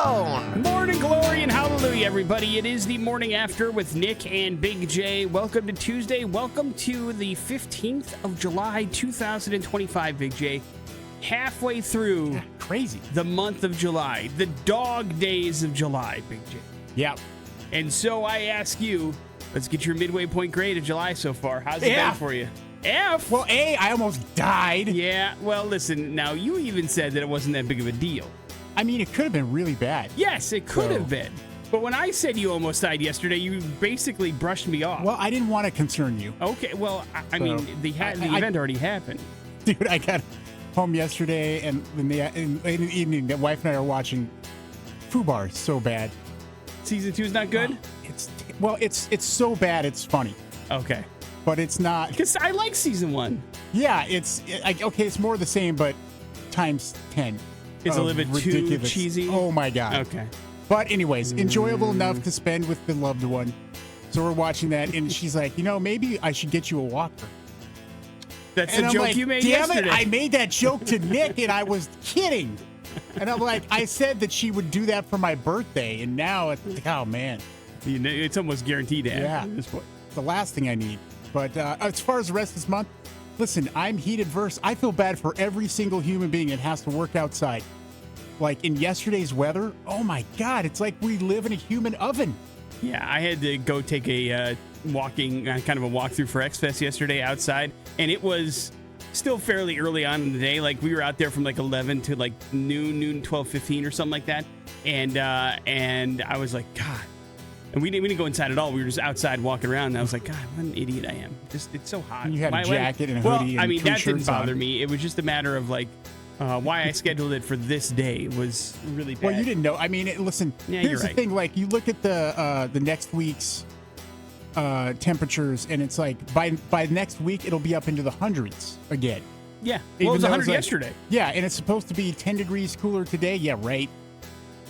phone. Morning glory and hallelujah, everybody. It is the morning after with Nick and Big J. Welcome to Tuesday. Welcome to the 15th of July, 2025, Big J. Halfway through crazy the month of July, the dog days of July, Big J. Yeah. And so I ask you, let's get your midway point grade of July so far. How's it been for you? F. Well, A, I almost died. Yeah, well, listen, now you even said that it wasn't that big of a deal. I mean, it could have been really bad. Yes, it could have been. But when I said you almost died yesterday, you basically brushed me off. Well, I didn't want to concern you. Okay, well, I mean, the event already happened. Dude, I got home yesterday, and in the evening, the wife and I are watching Fubar. So bad. Season 2 is not good? It's so bad, it's funny. Okay. But it's not. Because I like season 1. Yeah, it's more of the same, but times 10. It's a little bit ridiculous. too cheesy? Oh, my God. Okay. But anyways, enjoyable enough to spend with the loved one. So we're watching that, and she's like, maybe I should get you a walker. That's a joke you made yesterday. Damn it, I made that joke to Nick, and I was kidding. And I'm like, I said that she would do that for my birthday, and now it's like, oh, man. It's almost guaranteed to happen at this point. It's the last thing I need. But as far as the rest of this month, listen, I'm heat adverse. I feel bad for every single human being that has to work outside. Like in yesterday's weather, oh my God, it's like we live in a human oven. Yeah, I had to go take a kind of a walkthrough for X-Fest yesterday outside, and it was still fairly early on in the day. Like we were out there from like 11 to like noon, 12:15 or something like that. And I was like, God. And we didn't go inside at all. We were just outside walking around, and I was like, God, what an idiot I am. Just, it's so hot. You had a jacket and a hoodie and I mean, that didn't bother on. me. It was just a matter of like, why I scheduled it for this day was really bad. Well, you didn't know. I mean, listen, here's the thing. Like, you look at the next week's temperatures, and it's like by next week, it'll be up into the hundreds again. Yeah. Well, it was 100 yesterday. Yeah, and it's supposed to be 10 degrees cooler today. Yeah, right.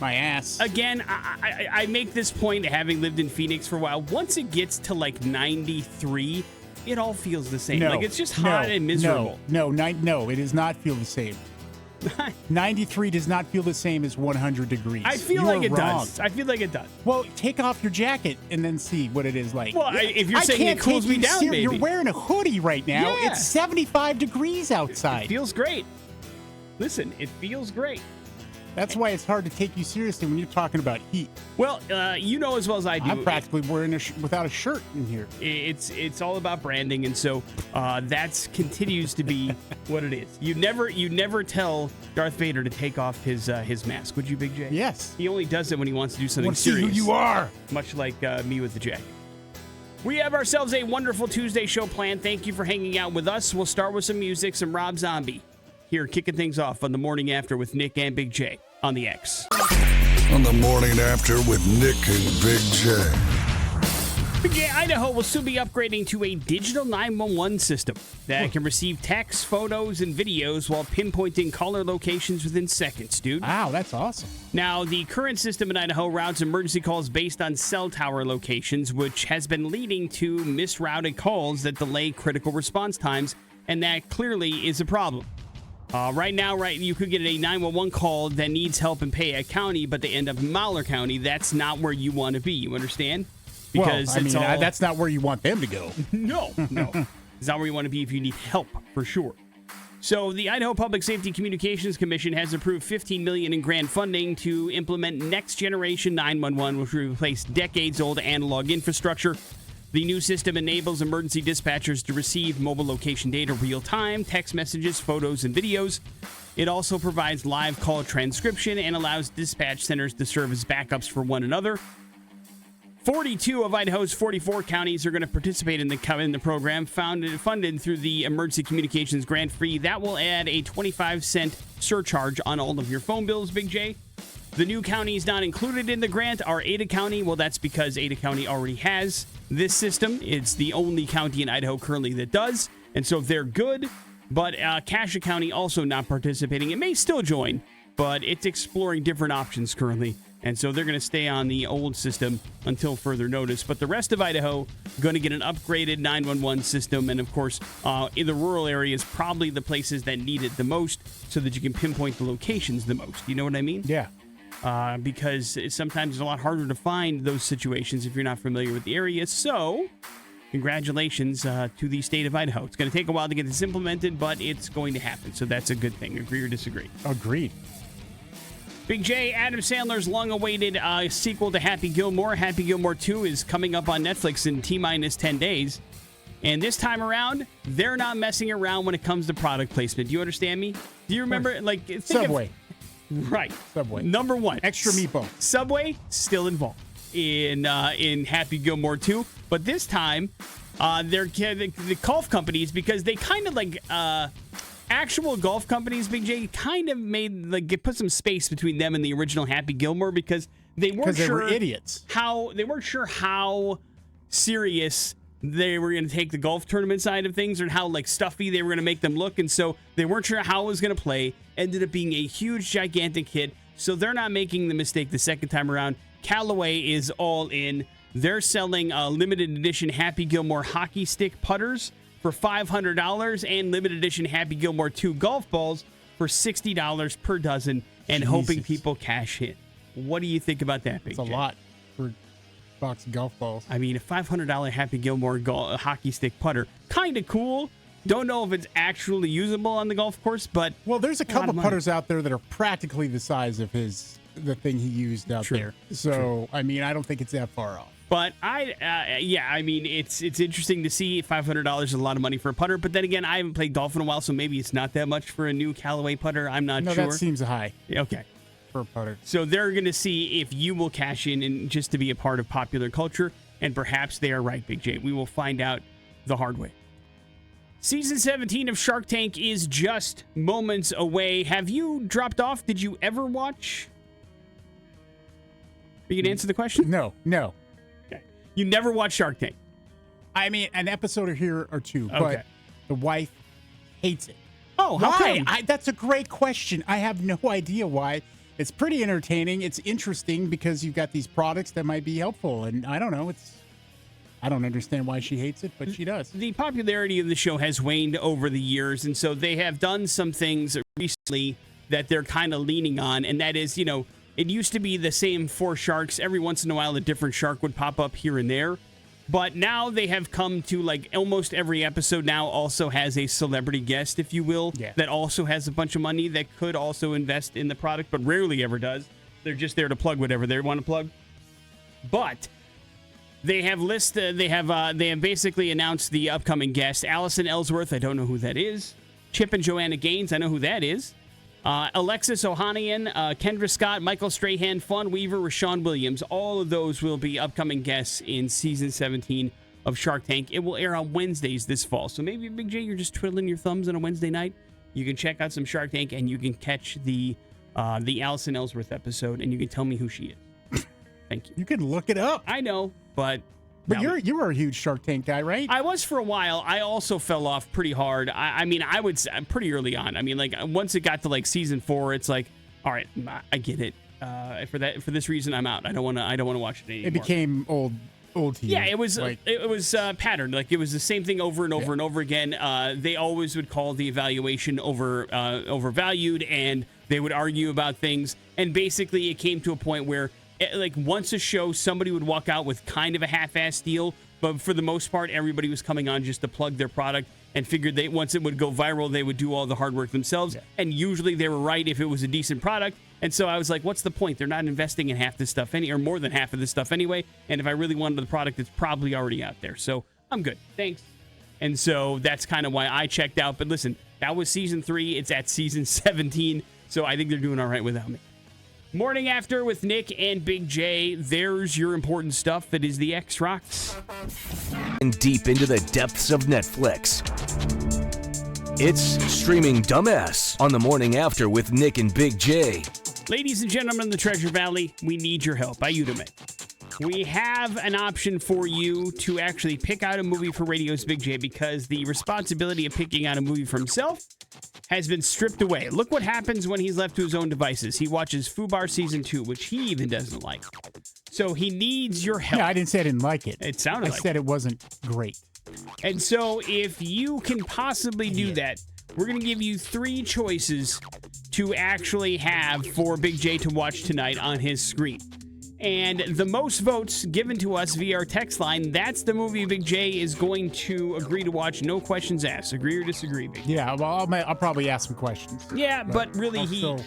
My ass. Again, I make this point, having lived in Phoenix for a while. Once it gets to like 93, it all feels the same. Like it's just hot and miserable. No, it does not feel the same. 93 does not feel the same as 100 degrees. I feel like it does. I feel like it does. Well, take off your jacket and then see what it is like. Well, if you're saying it cools me down, baby. You're wearing a hoodie right now. Yeah. It's 75 degrees outside. It feels great. Listen, it feels great. That's why it's hard to take you seriously when you're talking about heat. Well, you know as well as I do. I'm practically wearing without a shirt in here. It's all about branding, and so that continues to be what it is. You never tell Darth Vader to take off his mask, would you, Big J? Yes. He only does it when he wants to do something serious. serious. See who you are. Much like me with the jacket. We have ourselves a wonderful Tuesday show planned. Thank you for hanging out with us. We'll start with some music, some Rob Zombie. Here, kicking things off on the morning after with Nick and Big J on the X. On the morning after with Nick and Big J. Big J, Idaho will soon be upgrading to a digital 911 system that can receive texts, photos, and videos while pinpointing caller locations within seconds, dude. Wow, that's awesome. Now, the current system in Idaho routes emergency calls based on cell tower locations, which has been leading to misrouted calls that delay critical response times, and that clearly is a problem. Right now, you could get a 911 call that needs help in Payette County, but they end up in Malheur County. That's not where you want to be. You understand? Because that's not where you want them to go. No. It's not where you want to be if you need help, for sure. So the Idaho Public Safety Communications Commission has approved $15 million in grant funding to implement Next Generation 911, which will replace decades-old analog infrastructure. The new system enables emergency dispatchers to receive mobile location data real-time, text messages, photos, and videos. It also provides live call transcription and allows dispatch centers to serve as backups for one another. 42 of Idaho's 44 counties are going to participate in the program, funded through the Emergency Communications Grant Fee. That will add a 25-cent surcharge on all of your phone bills, Big J. The new counties not included in the grant are Ada County. Well, that's because Ada County already has this system. It's the only county in Idaho currently that does. And so they're good. But Cassia County also not participating. It may still join, but it's exploring different options currently. And so they're going to stay on the old system until further notice. But the rest of Idaho going to get an upgraded 911 system. And, of course, in the rural areas, probably the places that need it the most so that you can pinpoint the locations the most. You know what I mean? Yeah. because sometimes it's a lot harder to find those situations if you're not familiar with the area. So, congratulations to the state of Idaho. It's going to take a while to get this implemented, but it's going to happen. So that's a good thing. Agree or disagree? Agreed. Big J, Adam Sandler's long-awaited sequel to Happy Gilmore. Happy Gilmore 2 is coming up on Netflix in T-minus 10 days. And this time around, they're not messing around when it comes to product placement. Do you understand me? Do you remember, like... Subway. Right. Subway. Number one. Extra meatball. Subway, still involved in Happy Gilmore 2. But this time, the golf companies, because they kind of like... actual golf companies, Big J, kind of made like put some space between them and the original Happy Gilmore because they weren't sure they were idiots. They weren't sure how serious they were going to take the golf tournament side of things or how like stuffy they were going to make them look, and so they weren't sure how it was going to play. Ended up being a huge, gigantic hit. So they're not making the mistake the second time around. Callaway is all in. They're selling limited edition Happy Gilmore hockey stick putters for $500 and limited edition Happy Gilmore 2 golf balls for $60 per dozen and hoping people cash in. What do you think about that, Big J? It's a lot for a box of golf balls. I mean, a $500 Happy Gilmore hockey stick putter, kind of cool. Don't know if it's actually usable on the golf course, but... Well, there's a couple putters out there that are practically the size of the thing he used out there. So, I mean, I don't think it's that far off. But I mean, it's interesting to see. $500 is a lot of money for a putter. But then again, I haven't played golf in a while, so maybe it's not that much for a new Callaway putter. I'm not sure. No, that seems high. Okay. For a putter. So they're going to see if you will cash in and just to be a part of popular culture. And perhaps they are right, Big J. We will find out the hard way. Season 17 of Shark Tank is just moments away. Have you dropped off? Did you ever watch? You can answer the question? No. You never watched Shark Tank? I mean, an episode or here or two, but the wife hates it. Oh, how why? come? That's a great question. I have no idea why. It's pretty entertaining. It's interesting because you've got these products that might be helpful, and I don't know. I don't understand why she hates it, but she does. The popularity of the show has waned over the years, and so they have done some things recently that they're kind of leaning on, and that is, it used to be the same 4 sharks. Every once in a while, a different shark would pop up here and there. But now they have come to, like, almost every episode now also has a celebrity guest, if you will, that also has a bunch of money that could also invest in the product, but rarely ever does. They're just there to plug whatever they want to plug. But they have they have basically announced the upcoming guest. Allison Ellsworth, I don't know who that is. Chip and Joanna Gaines, I know who that is. Alexis Ohanian, Kendra Scott, Michael Strahan, Fawn Weaver, Rashawn Williams. All of those will be upcoming guests in season 17 of Shark Tank. It will air on Wednesdays this fall. So maybe, Big J, you're just twiddling your thumbs on a Wednesday night. You can check out some Shark Tank and you can catch the Allison Ellsworth episode and you can tell me who she is. Thank you. You can look it up. I know, but you were a huge Shark Tank guy, right? I was for a while. I also fell off pretty hard. I mean, I would say pretty early on. I mean, like once it got to like season 4, it's like, all right, I get it. For this reason, I'm out. I don't want to watch it anymore. It became old to you. Yeah, it was patterned. Like it was the same thing over and over and over again. They always would call the evaluation overvalued, and they would argue about things. And basically, it came to a point where, like, once a show, somebody would walk out with kind of a half-assed deal, but for the most part, everybody was coming on just to plug their product and figured once it would go viral, they would do all the hard work themselves. Yeah. And usually they were right if it was a decent product. And so I was like, what's the point? They're not investing in half this stuff or more than half of this stuff anyway. And if I really wanted the product, it's probably already out there. So I'm good. Thanks. And so that's kind of why I checked out. But listen, that was season 3. It's at season 17. So I think they're doing all right without me. Morning After with Nick and Big J. There's your important stuff. It is the X Rocks. And deep into the depths of Netflix. It's Streaming Dumbass on the Morning After with Nick and Big J. Ladies and gentlemen of the Treasure Valley, we need your help. I Udemy. We have an option for you to actually pick out a movie for Radio's Big J because the responsibility of picking out a movie for himself has been stripped away. Look what happens when he's left to his own devices. He watches Fubar Season 2, which he even doesn't like. So he needs your help. Yeah, I didn't say I didn't like it. It sounded like I said it wasn't great. And so if you can possibly do that, we're going to give you 3 choices to actually have for Big J to watch tonight on his screen. And the most votes given to us via our text line, that's the movie Big J is going to agree to watch. No questions asked. Agree or disagree, Big J? Yeah, well, I'll probably ask some questions. Yeah, but really, I'll still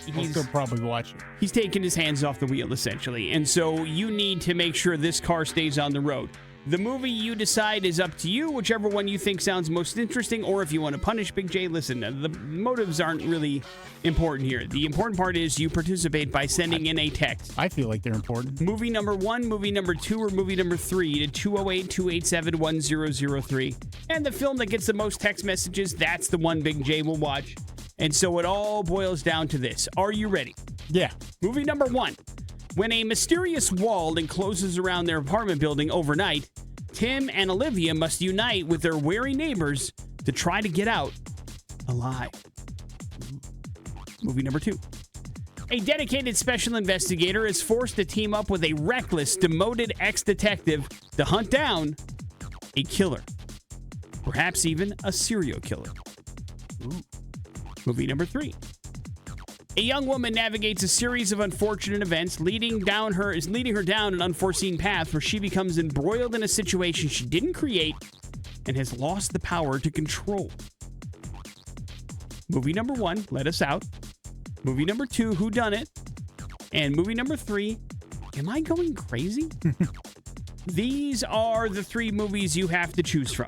probably watch it. He's taking his hands off the wheel, essentially. And so you need to make sure this car stays on the road. The movie you decide is up to you, whichever one you think sounds most interesting, or if you want to punish Big J, listen, the motives aren't really important here. The important part is you participate by sending in a text. I feel like they're important. Movie number 1, movie number 2, or movie number 3 to 208-287-1003. And the film that gets the most text messages, that's the one Big J will watch. And so it all boils down to this. Are you ready? Yeah. Movie number 1. When a mysterious wall encloses around their apartment building overnight, Tim and Olivia must unite with their wary neighbors to try to get out alive. Movie number 2. A dedicated special investigator is forced to team up with a reckless, demoted ex-detective to hunt down a killer. Perhaps even a serial killer. Movie number 3. A young woman navigates a series of unfortunate events, leading her down an unforeseen path where she becomes embroiled in a situation she didn't create and has lost the power to control. Movie number 1, Let Us Out. Movie number 2, Who Done It? And movie number 3, Am I Going Crazy? These are the 3 movies you have to choose from.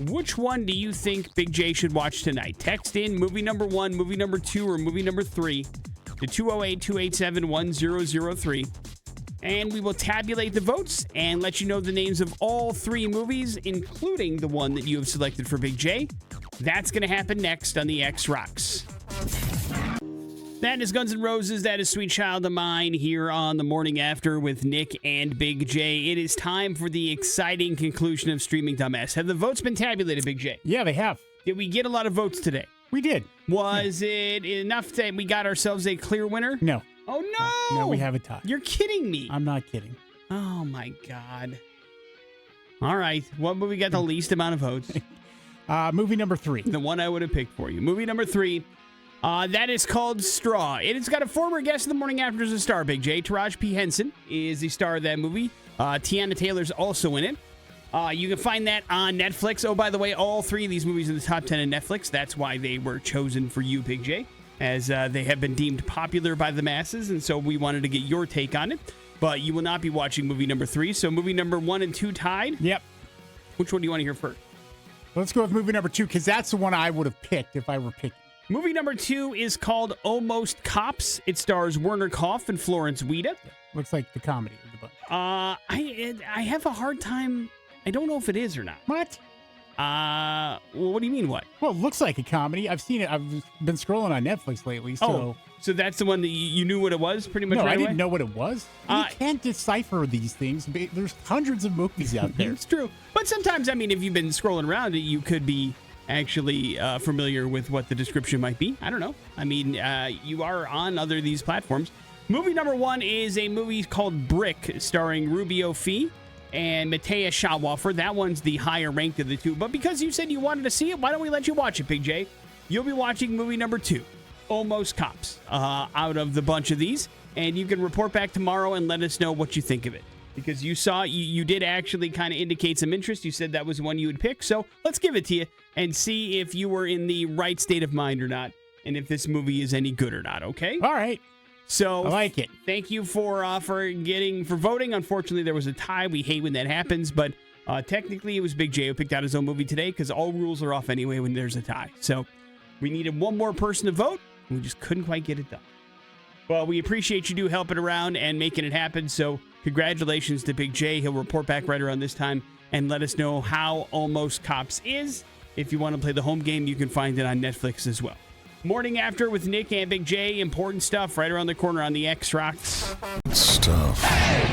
Which one do you think Big J should watch tonight? Text in movie number 1, movie number 2, or movie number 3 to 208-287-1003. And we will tabulate the votes and let you know the names of all 3 movies, including the one that you have selected for Big J. That's going to happen next on the X Rocks. That is Guns N' Roses. That is Sweet Child of Mine here on the morning after with Nick and Big J. It is time for the exciting conclusion of Streaming Dumbass. Have the votes been tabulated, Big J? Yeah, they have. Did we get a lot of votes today? We did. Was it enough that we got ourselves a clear winner? No. Oh, no. No, we have a tie. You're kidding me. I'm not kidding. Oh, my God. All right. What movie got the least amount of votes? Movie number 3. The one I would have picked for you. Movie number 3. That is called Straw. It's got a former guest of the morning after as a star, Big J. Taraji P. Henson is the star of that movie. Tiana Taylor's also in it. You can find that on Netflix. Oh, by the way, all 3 of these movies in the top 10 on Netflix. That's why they were chosen for you, Big J, as they have been deemed popular by the masses, and so we wanted to get your take on it. But you will not be watching movie number 3, so movie number 1 and 2 tied. Yep. Which one do you want to hear first? Let's go with movie number 2, because that's the one I would have picked if I were picking. Movie number 2 is called Almost Cops. It stars Werner Koff and Florence Whedon. Looks like the comedy of the bunch. I have a hard time. I don't know if it is or not. What? Well, what do you mean, what? Well, it looks like a comedy. I've seen it. I've been scrolling on Netflix lately. So. So that's the one that you knew what it was pretty much No, right I away? didn't know what it was. You can't decipher these things. There's hundreds of movies out there. It's true. But sometimes, I mean, if you've been scrolling around, you could be actually familiar with what the description might be. I don't know. I mean, you are on other of these platforms. Movie number 1 is a movie called Brick, starring Rubio Fee and Matea Shawalfer. That one's the higher ranked of the 2. But because you said you wanted to see it, why don't we let you watch it, Big J? You'll be watching movie number 2, Almost Cops, out of the bunch of these. And you can report back tomorrow and let us know what you think of it. Because you did actually kind of indicate some interest. You said that was one you would pick. So let's give it to you and see if you were in the right state of mind or not, and if this movie is any good or not, okay? All right. So I like it. Thank you for voting. Unfortunately, there was a tie. We hate when that happens, but technically it was Big J who picked out his own movie today because all rules are off anyway when there's a tie. So we needed one more person to vote, and we just couldn't quite get it done. Well, we appreciate you helping around and making it happen, so congratulations to Big J. He'll report back right around this time and let us know how Almost Cops is. If you want to play the home game, you can find it on Netflix as well. Morning After with Nick and Big J. Important stuff right around the corner on the X Rocks. Stuff. Hey,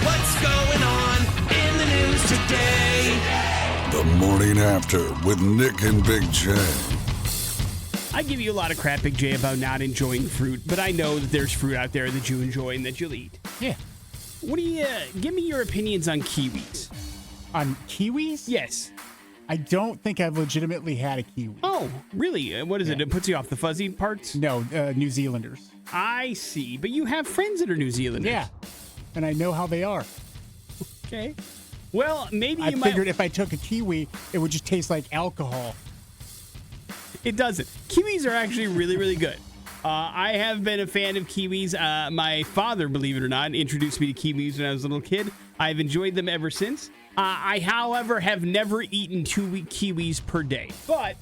what's going on in the news today? The Morning After with Nick and Big J. I give you a lot of crap, Big J, about not enjoying fruit, but I know that there's fruit out there that you enjoy and that you'll eat. Yeah. What do you give me your opinions on kiwis? On kiwis? Yes. I don't think I've legitimately had a kiwi. Oh, really? What is it? Yeah. It puts you off the fuzzy parts? No, New Zealanders. I see. But you have friends that are New Zealanders. Yeah, and I know how they are. Okay. Well, maybe I you figured might. if I took a kiwi, it would just taste like alcohol. It doesn't. Kiwis are actually really, really good. I have been a fan of kiwis. My father, believe it or not, introduced me to kiwis when I was a little kid. I've enjoyed them ever since. I, however, have never eaten 2 kiwis per day. But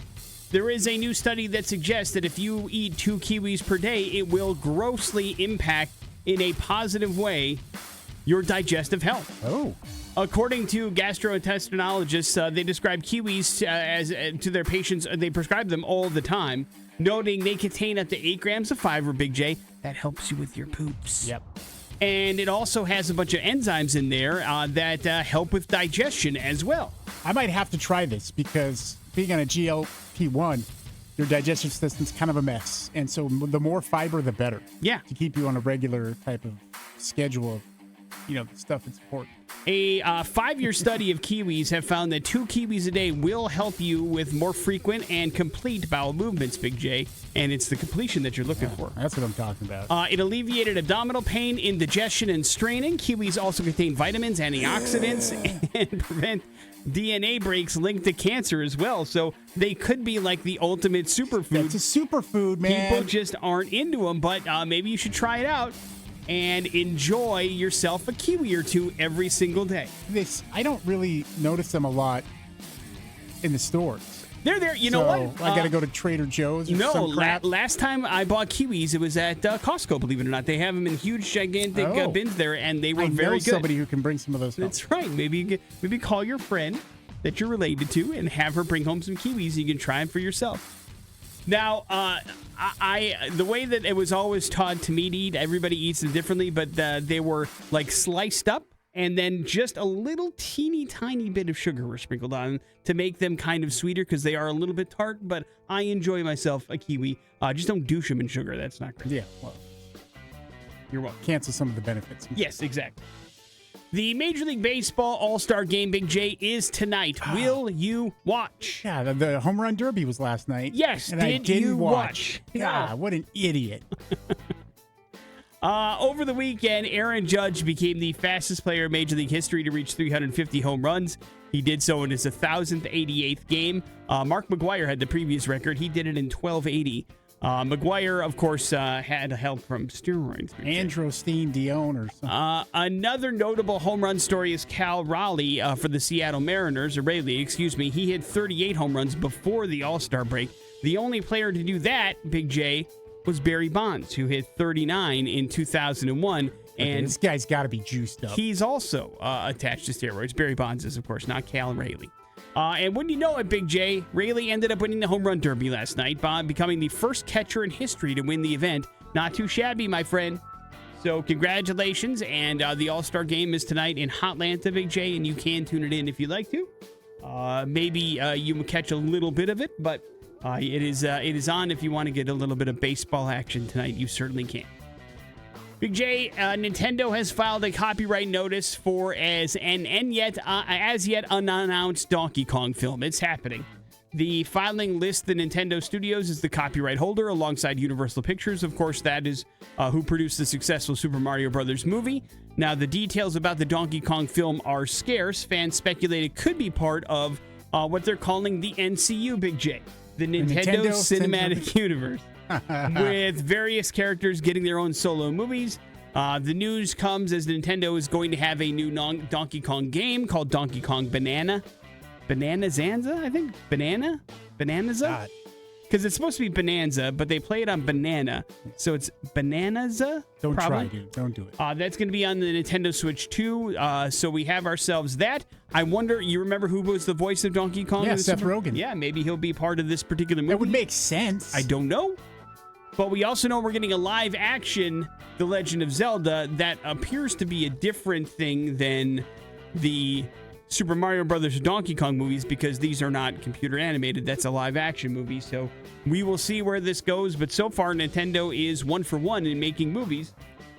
there is a new study that suggests that if you eat 2 kiwis per day, it will grossly impact in a positive way your digestive health. Oh. According to gastrointestinologists, they describe kiwis as to their patients. They prescribe them all the time, noting they contain up to 8 grams of fiber, Big J. That helps you with your poops. Yep. And it also has a bunch of enzymes in there that help with digestion as well. I might have to try this because being on a GLP-1, your digestive system's kind of a mess. And so the more fiber, the better. Yeah. To keep you on a regular type of schedule of, stuff that's important. A 5-year study of kiwis have found that 2 kiwis a day will help you with more frequent and complete bowel movements, Big J. And it's the completion that you're looking for. That's what I'm talking about. It alleviated abdominal pain, indigestion, and straining. Kiwis also contain vitamins, antioxidants, and prevent DNA breaks linked to cancer as well. So they could be like the ultimate superfood. It's a superfood, man. People just aren't into them, but maybe you should try it out and enjoy yourself a kiwi or 2 every single day. I don't really notice them a lot in the stores. They're there. You know what? I got to go to Trader Joe's or No, some crap. last time I bought kiwis, it was at Costco, believe it or not. They have them in huge, gigantic bins there, and they were I very know good. somebody who can bring some of those home. That's right. Maybe call your friend that you're related to and have her bring home some kiwis. You can try them for yourself. Now, the way that it was always taught to me to eat, everybody eats them differently, but they were like sliced up and then just a little teeny tiny bit of sugar were sprinkled on to make them kind of sweeter because they are a little bit tart, but I enjoy myself a kiwi. Just don't douche them in sugar. That's not great. Yeah, well, You're welcome. cancel some of the benefits. Yes, exactly. The Major League Baseball All-Star Game, Big J, is tonight. Will you watch? Yeah, the home run derby was last night. Yes, and I did didn't you watch. watch? God, what an idiot. Over the weekend, Aaron Judge became the fastest player in Major League history to reach 350 home runs. He did so in his 1,088th game. Mark McGwire had the previous record. He did it in 1280. McGwire, of course, had help from steroids. Androstene Dion or something. Another notable home run story is Cal Raleigh for the Seattle Mariners, or Raleigh, excuse me. He hit 38 home runs before the All-Star break. The only player to do that, Big J, was Barry Bonds, who hit 39 in 2001. And this guy's got to be juiced up. he's also attached to steroids. Barry Bonds is, of course, not Cal Raleigh. And wouldn't you know it, Big J, Raleigh ended up winning the home run derby last night by becoming the first catcher in history to win the event. Not too shabby, my friend. So congratulations, and the All-Star Game is tonight in Hotlanta, Big J, and you can tune it in if you'd like to. Maybe you will catch a little bit of it, but it is on if you want to get a little bit of baseball action tonight. You certainly can. Big J, Nintendo has filed a copyright notice for as yet unannounced Donkey Kong film. It's happening. The filing lists the Nintendo Studios as the copyright holder alongside Universal Pictures. Of course, that is who produced the successful Super Mario Brothers movie. Now, the details about the Donkey Kong film are scarce. Fans speculate it could be part of what they're calling the NCU, Big J, the Nintendo Cinematic Universe. With various characters getting their own solo movies. The news comes as Nintendo is going to have a new Donkey Kong game called Donkey Kong Bananazanza, I think? Bananza? Because it's supposed to be Bonanza, but they play it on Banana. So it's Bananza? Don't probably. try, dude. Don't do it. That's going to be on the Nintendo Switch 2. So we have ourselves that. I wonder, you remember who was the voice of Donkey Kong? Yeah, Seth Rogen. Yeah, maybe he'll be part of this particular movie. That would make sense. I don't know. But we also know we're getting a live action The Legend of Zelda that appears to be a different thing than the Super Mario Brothers or Donkey Kong movies because these are not computer animated. That's a live action movie. So we will see where this goes. But so far, Nintendo is 1 for 1 in making movies.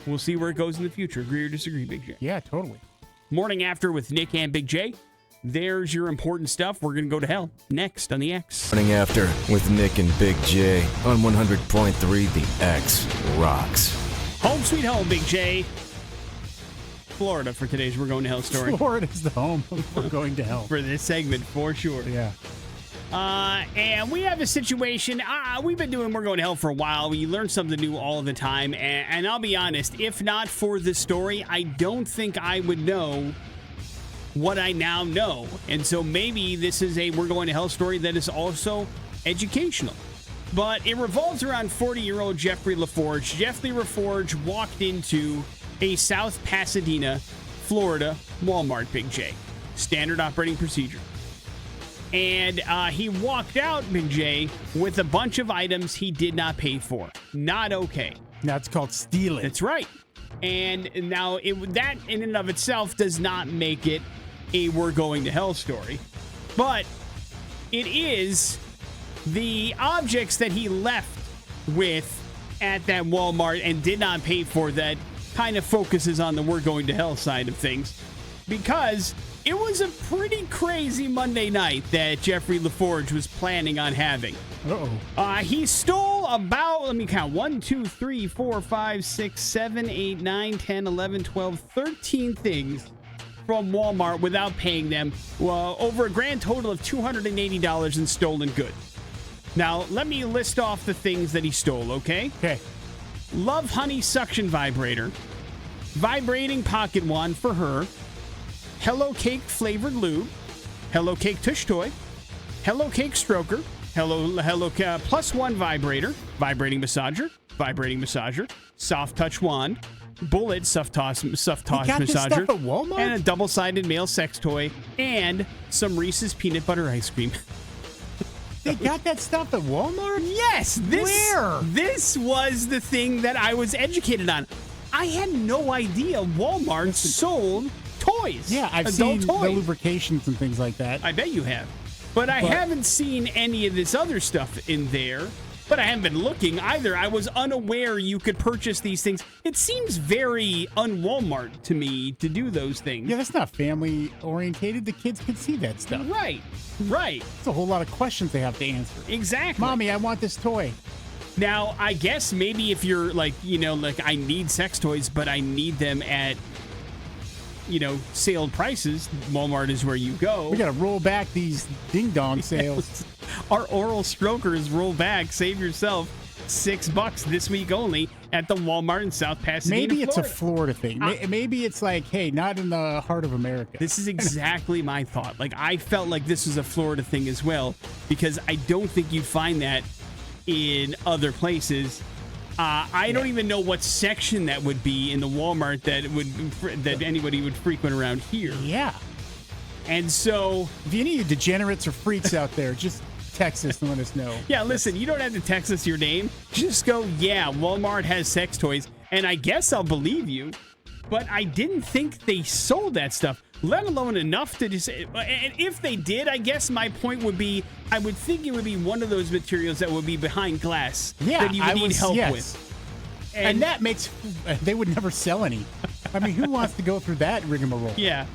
We'll see where it goes in the future. Agree or disagree, Big J? Yeah, totally. Morning After with Nick and Big J. there's your important stuff. We're going to go to hell next on the X. Morning After with Nick and Big J on 100.3 The X Rocks. Home sweet home, Big J. Florida for today's We're Going to Hell story. Florida's the home. We're going to hell. For this segment, for sure. Yeah. And we have a situation. We've been doing We're Going to Hell for a while. We learn something new all the time. And I'll be honest, if not for this story, I don't think I would know what I now know. And so maybe this is a We're Going to Hell story that is also educational. But it revolves around 40-year-old Jeffrey LaForge. Jeffrey LaForge walked into a South Pasadena, Florida Walmart, Big J. Standard operating procedure. And he walked out, Big J, with a bunch of items he did not pay for. Not okay. That's called stealing. That's right. And now that in and of itself does not make it a We're Going to Hell story. But it is the objects that he left with at that Walmart and did not pay for that kind of focuses on the We're Going to Hell side of things, because it was a pretty crazy Monday night that Jeffrey LaForge was planning on having. He stole about, let me count, 1, 2, 3, 4, 5, 6, 7, 8, 9, 10, 11, 12, 13 things from Walmart without paying them. Well, over a grand total of $280 in stolen goods. Now, let me list off the things that he stole, okay? Okay. Love Honey suction vibrator, vibrating pocket wand for her, Hello Cake flavored lube, Hello Cake tush toy, Hello Cake stroker, Hello plus one vibrator, vibrating massager, soft touch wand, bullet soft toss massager, this stuff at Walmart? and a double-sided male sex toy, and some Reese's peanut butter ice cream. They got that stuff at Walmart? Yes. Where? This was the thing that I was educated on. I had no idea Walmart sold toys. Yeah, I've adult seen toys. the lubrications and things like that. I bet you have. But I haven't seen any of this other stuff in there. But I haven't been looking either. I was unaware you could purchase these things. It seems very un-Walmart to me to do those things. Yeah, that's not family orientated. The kids can see that stuff. Right. It's a whole lot of questions they have to answer. Exactly. Mommy, I want this toy. Now, I guess maybe if you're like, I need sex toys, but I need them at, sale prices, Walmart is where you go. We got to roll back these ding-dong sales. Our oral strokers roll back. Save yourself $6 this week only at the Walmart in South Pasadena, Maybe it's a Florida. Florida thing. Maybe it's like, hey, not in the heart of America. This is exactly my thought. Like, I felt like this was a Florida thing as well, because I don't think you'd find that in other places. I don't even know what section that would be in the Walmart that anybody would frequent around here. Yeah. And so, if you need degenerates or freaks out there, just text us and let us know. Yeah, listen, you don't have to text us your name. Just go, yeah, Walmart has sex toys, and I guess I'll believe you. But I didn't think they sold that stuff, let alone enough to just. And if they did, I guess my point would be, I would think it would be one of those materials that would be behind glass that you would need help with. And that makes. They would never sell any. I mean, who wants to go through that rigmarole? Yeah.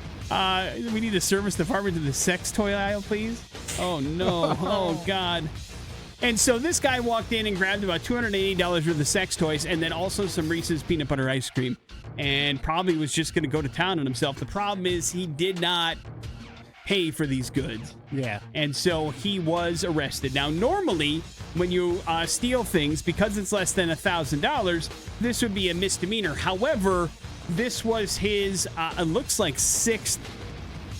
We need a service department to the sex toy aisle, please. Oh, no. Oh, God. And so this guy walked in and grabbed about $280 worth of sex toys and then also some Reese's peanut butter ice cream, and probably was just going to go to town on himself. The problem is he did not pay for these goods. Yeah. And so he was arrested. Now, normally, when you steal things, because it's less than $1,000, this would be a misdemeanor. However, this was his, it looks like, sixth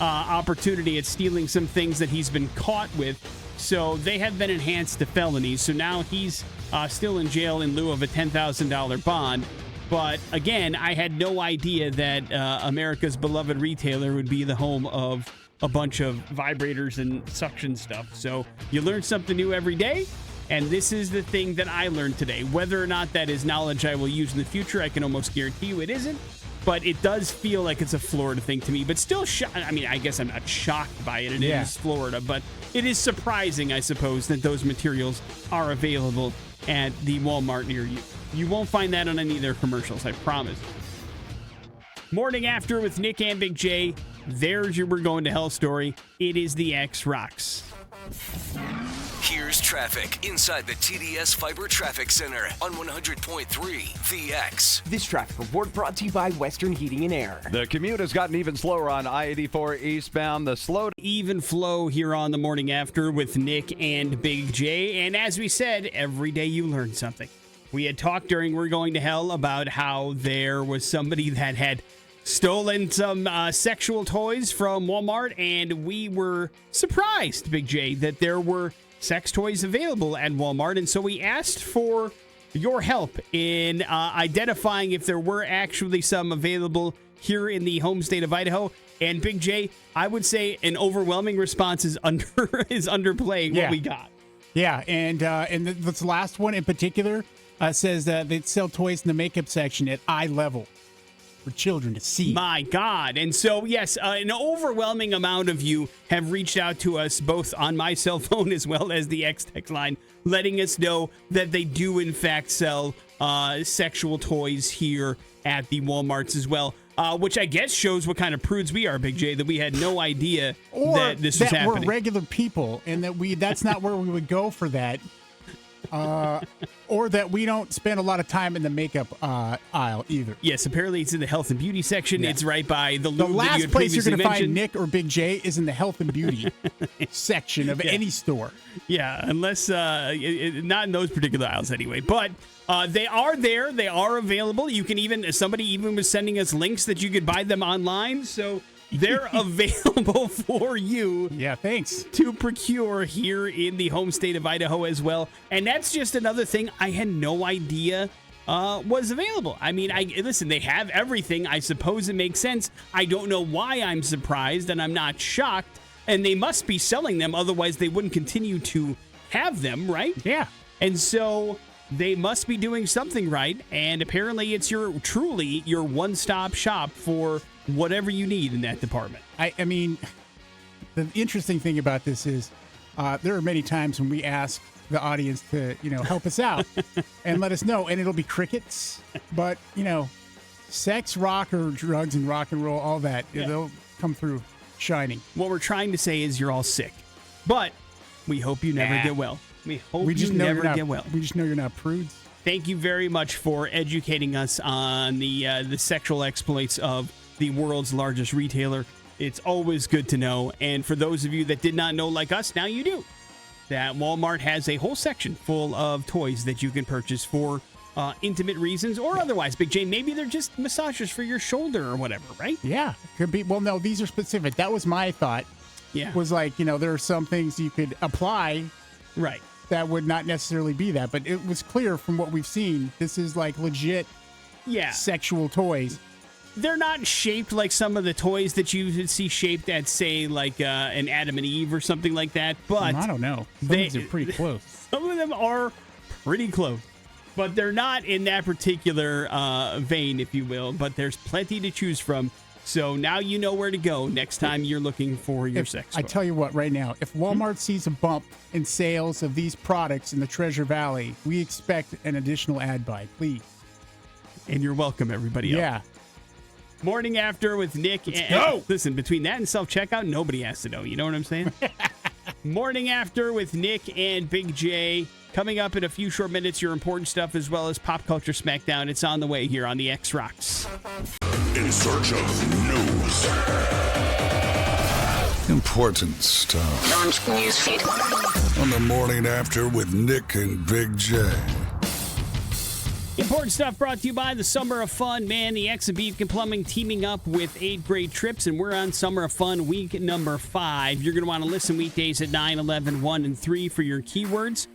opportunity at stealing some things that he's been caught with. So they have been enhanced to felonies. So now he's still in jail in lieu of a $10,000 bond. But again, I had no idea that America's beloved retailer would be the home of a bunch of vibrators and suction stuff. So you learn something new every day. And this is the thing that I learned today. Whether or not that is knowledge I will use in the future, I can almost guarantee you it isn't. But it does feel like it's a Florida thing to me. But still, I mean, I guess I'm not shocked by it. It is Florida. But it is surprising, I suppose, that those materials are available at the Walmart near you. You won't find that on any of their commercials, I promise. Morning After with Nick and Big J. there's your We're Going to Hell story. It is the X Rocks. Here's traffic inside the TDS Fiber Traffic Center on 100.3 The X. This traffic report brought to you by Western Heating and Air. The commute has gotten even slower on I-84 eastbound. The slow Even flow here on the morning after with Nick and Big J. And as we said, every day you learn something. We had talked during We're Going to Hell about how there was somebody that had stolen some sexual toys from Walmart, and we were surprised, Big J, that there were sex toys available at Walmart. And so we asked for your help in identifying if there were actually some available here in the home state of Idaho. And Big J, I would say an overwhelming response is underplaying what we got. Yeah, and this last one in particular says that they sell toys in the makeup section at eye level for children to see. My God. And so, yes, an overwhelming amount of you have reached out to us, both on my cell phone as well as the X-Text line, letting us know that they do, in fact, sell sexual toys here at the Walmarts as well. Which I guess shows what kind of prudes we are, Big J, that we had no idea that this was happening. We're regular people and that's not where we would go for that. Or that we don't spend a lot of time in the makeup aisle either. Yes, apparently it's in the health and beauty section. Yeah. It's right by the lube. The last place you're going to find Nick or Big J is in the health and beauty section of any store. Yeah, unless not in those particular aisles anyway. But they are there. They are available. You can somebody even was sending us links that you could buy them online. So they're available for you. Yeah, thanks. To procure here in the home state of Idaho as well. And that's just another thing I had no idea was available. I mean, listen, they have everything. I suppose it makes sense. I don't know why I'm surprised, and I'm not shocked. And they must be selling them. Otherwise, they wouldn't continue to have them, right? Yeah. And so they must be doing something right. And apparently it's truly your one-stop shop for whatever you need in that department. I mean, the interesting thing about this is there are many times when we ask the audience to, help us out and let us know, and it'll be crickets. But, sex, rock, or drugs and rock and roll, all that, they'll come through shining. What we're trying to say is you're all sick, but we hope you never get well. We hope you never get well. We just know you're not prudes. Thank you very much for educating us on the sexual exploits of the world's largest retailer. It's always good to know. And for those of you that did not know, like us, now you do, that Walmart has a whole section full of toys that you can purchase for intimate reasons or otherwise. Big J, maybe they're just massagers for your shoulder or whatever, right? Yeah, could be. Well, no, these are specific. That was my thought. Yeah. Was like, there are some things you could apply. Right. That would not necessarily be that. But it was clear from what we've seen, this is like legit sexual toys. They're not shaped like some of the toys that you would see shaped at, say, like an Adam and Eve or something like that. But I don't know. Some of them are pretty close. Some of them are pretty close. But they're not in that particular vein, if you will. But there's plenty to choose from. So now you know where to go next time you're looking for your sex toy. I tell you what, right now, if Walmart sees a bump in sales of these products in the Treasure Valley, we expect an additional ad buy, please. And you're welcome, everybody else. Yeah. Morning After with Nick. Listen, between that and self-checkout, nobody has to know. You know what I'm saying? Morning After with Nick and Big J. Coming up in a few short minutes, your important stuff as well as Pop Culture Smackdown. It's on the way here on the X Rocks. In search of news. Important stuff. Launch newsfeed. On the Morning After with Nick and Big J. Important stuff brought to you by the Summer of Fun. Man, the X and Beacon Plumbing teaming up with 8 great trips, and we're on Summer of Fun week number 5. You're going to want to listen weekdays at 9, 11, 1, and 3 for your keywords.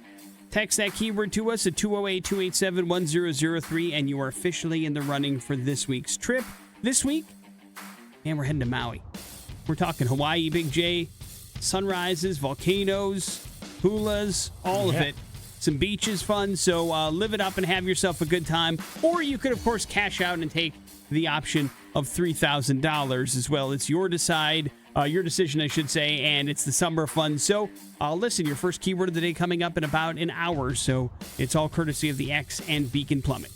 Text that keyword to us at 208-287-1003, and you are officially in the running for this week's trip. This week, and we're heading to Maui. We're talking Hawaii, Big J, sunrises, volcanoes, hulas, all of it. Some beaches fun, so live it up and have yourself a good time. Or you could, of course, cash out and take the option of $3,000 as well. It's your decision, I should say, and it's the Summer of Fun. So listen, your first keyword of the day coming up in about an hour, so it's all courtesy of the X and Beacon Plumbing.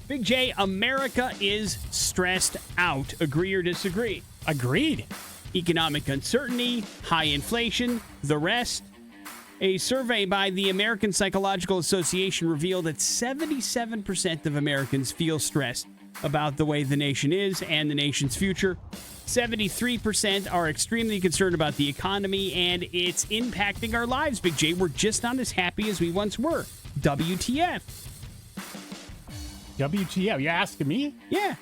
Big J, America is stressed out. Agree or disagree? Agreed. Economic uncertainty, high inflation, the rest. A survey by the American Psychological Association revealed that 77% of Americans feel stressed about the way the nation is and the nation's future. 73% are extremely concerned about the economy and it's impacting our lives, Big J. We're just not as happy as we once were. WTF? WTF? You asking me? Yeah.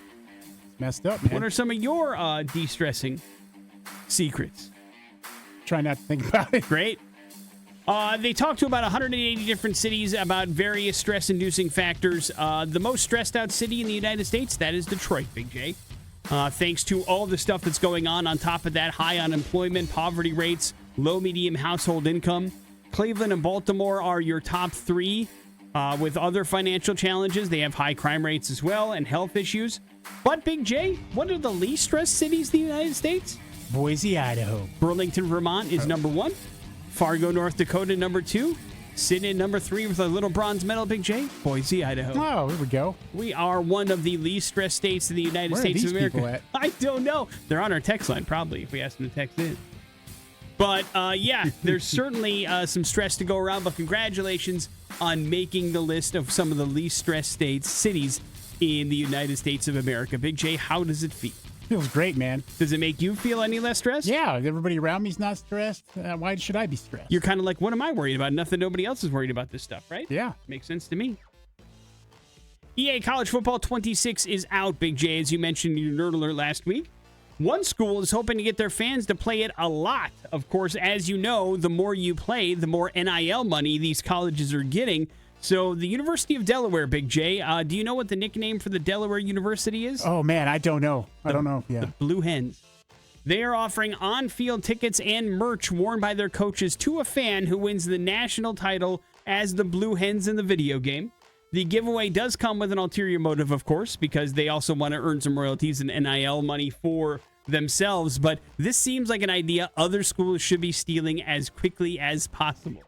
It's messed up, man. What are some of your de-stressing secrets? Try not to think about it. Great. They talked to about 180 different cities about various stress-inducing factors. The most stressed-out city in the United States, that is Detroit, Big J. Thanks to all the stuff that's going on top of that, high unemployment, poverty rates, low-medium household income. Cleveland and Baltimore are your top three. With other financial challenges, they have high crime rates as well and health issues. But, Big J, what are the least stressed cities in the United States? Boise, Idaho. Burlington, Vermont is number 1. Fargo, North Dakota, number 2. Sitting in number 3 with a little bronze medal, Big J, Boise, Idaho. Oh, here we go. We are one of the least stressed states in the United Where States are these of America. people at? I don't know. They're on our text line, probably, if we ask them to text in. But, yeah, there's certainly some stress to go around, but congratulations on making the list of some of the least stressed cities in the United States of America. Big J, how does it feel? Feels great, man. Does it make you feel any less stressed? Yeah, everybody around me's not stressed. Why should I be stressed? You're kind of like, what am I worried about? Nobody else is worried about this stuff, right? Yeah. Makes sense to me. EA College Football 26 is out, Big J, as you mentioned in your Nerd Alert last week. One school is hoping to get their fans to play it a lot. Of course, as you know, the more you play, the more NIL money these colleges are getting. So the University of Delaware, Big J, do you know what the nickname for the Delaware University is? Oh, man, I don't know. I don't know. Yeah. The Blue Hens. They are offering on-field tickets and merch worn by their coaches to a fan who wins the national title as the Blue Hens in the video game. The giveaway does come with an ulterior motive, of course, because they also want to earn some royalties and NIL money for themselves. But this seems like an idea other schools should be stealing as quickly as possible.